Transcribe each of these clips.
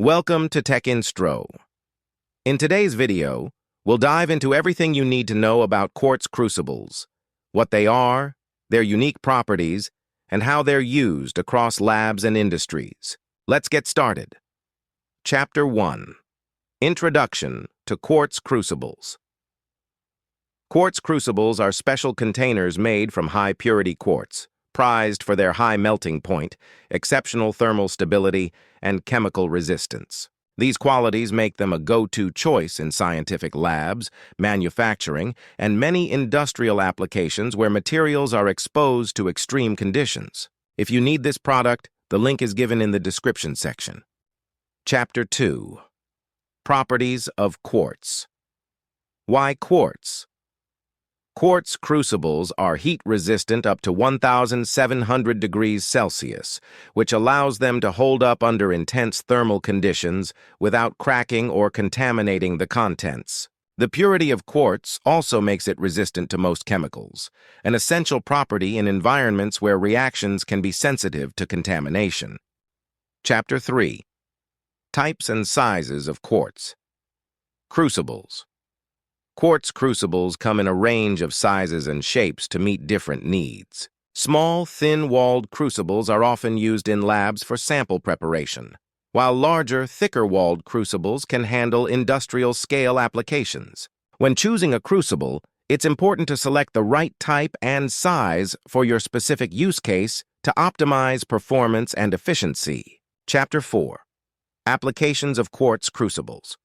Welcome to Tech Instro. In today's video, we'll dive into everything you need to know about quartz crucibles, what they are, their unique properties, and how they're used across labs and industries. Let's get started. Chapter 1. Introduction to Quartz Crucibles. Quartz crucibles are special containers made from high-purity quartz, prized for their high melting point, exceptional thermal stability, and chemical resistance. These qualities make them a go-to choice in scientific labs, manufacturing, and many industrial applications where materials are exposed to extreme conditions. If you need this product, the link is given in the description section. Chapter 2. Properties of Quartz. Why quartz? Quartz crucibles are heat-resistant up to 1,700 degrees Celsius, which allows them to hold up under intense thermal conditions without cracking or contaminating the contents. The purity of quartz also makes it resistant to most chemicals, an essential property in environments where reactions can be sensitive to contamination. Chapter 3. Types and sizes of quartz. Crucibles. Quartz crucibles come in a range of sizes and shapes to meet different needs. Small, thin-walled crucibles are often used in labs for sample preparation, while larger, thicker-walled crucibles can handle industrial-scale applications. When choosing a crucible, it's important to select the right type and size for your specific use case to optimize performance and efficiency. Chapter 4. Applications of quartz crucibles.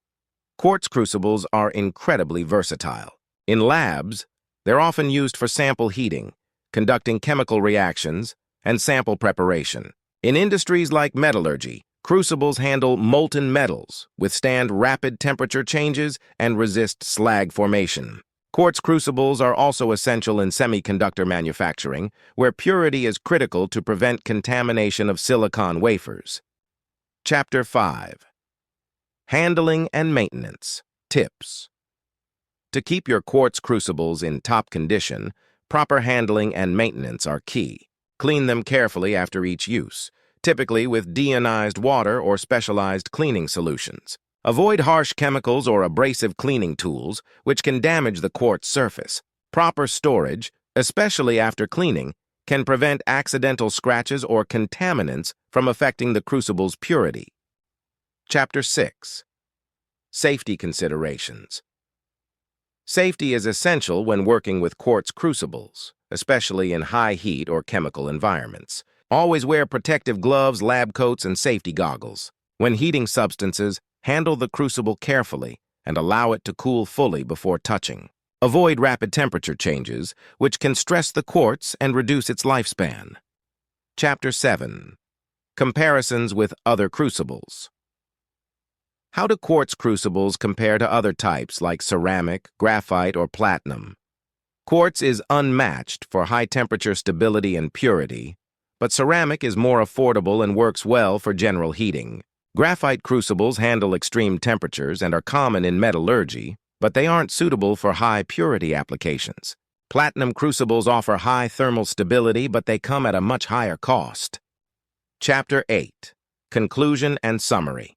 Quartz crucibles are incredibly versatile. In labs, they're often used for sample heating, conducting chemical reactions, and sample preparation. In industries like metallurgy, crucibles handle molten metals, withstand rapid temperature changes, and resist slag formation. Quartz crucibles are also essential in semiconductor manufacturing, where purity is critical to prevent contamination of silicon wafers. Chapter 5. Handling and maintenance. Tips. To keep your quartz crucibles in top condition, proper handling and maintenance are key. Clean them carefully after each use, typically with deionized water or specialized cleaning solutions. Avoid harsh chemicals or abrasive cleaning tools, which can damage the quartz surface. Proper storage, especially after cleaning, can prevent accidental scratches or contaminants from affecting the crucible's purity. Chapter 6. Safety considerations. Safety is essential when working with quartz crucibles, especially in high heat or chemical environments. Always wear protective gloves, lab coats, and safety goggles. When heating substances, handle the crucible carefully and allow it to cool fully before touching. Avoid rapid temperature changes, which can stress the quartz and reduce its lifespan. Chapter 7. Comparisons with other crucibles. How do quartz crucibles compare to other types like ceramic, graphite, or platinum? Quartz is unmatched for high-temperature stability and purity, but ceramic is more affordable and works well for general heating. Graphite crucibles handle extreme temperatures and are common in metallurgy, but they aren't suitable for high-purity applications. Platinum crucibles offer high thermal stability, but they come at a much higher cost. Chapter 8. Conclusion and Summary.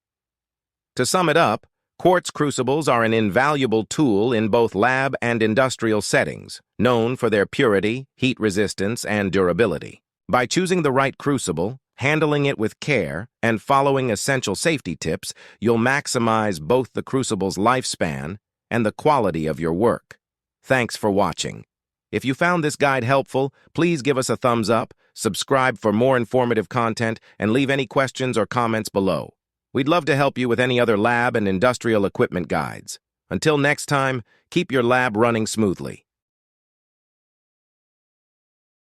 To sum it up, quartz crucibles are an invaluable tool in both lab and industrial settings, known for their purity, heat resistance, and durability. By choosing the right crucible, handling it with care, and following essential safety tips, you'll maximize both the crucible's lifespan and the quality of your work. Thanks for watching. If you found this guide helpful, please give us a thumbs up, subscribe for more informative content, and leave any questions or comments below. We'd love to help you with any other lab and industrial equipment guides. Until next time, keep your lab running smoothly.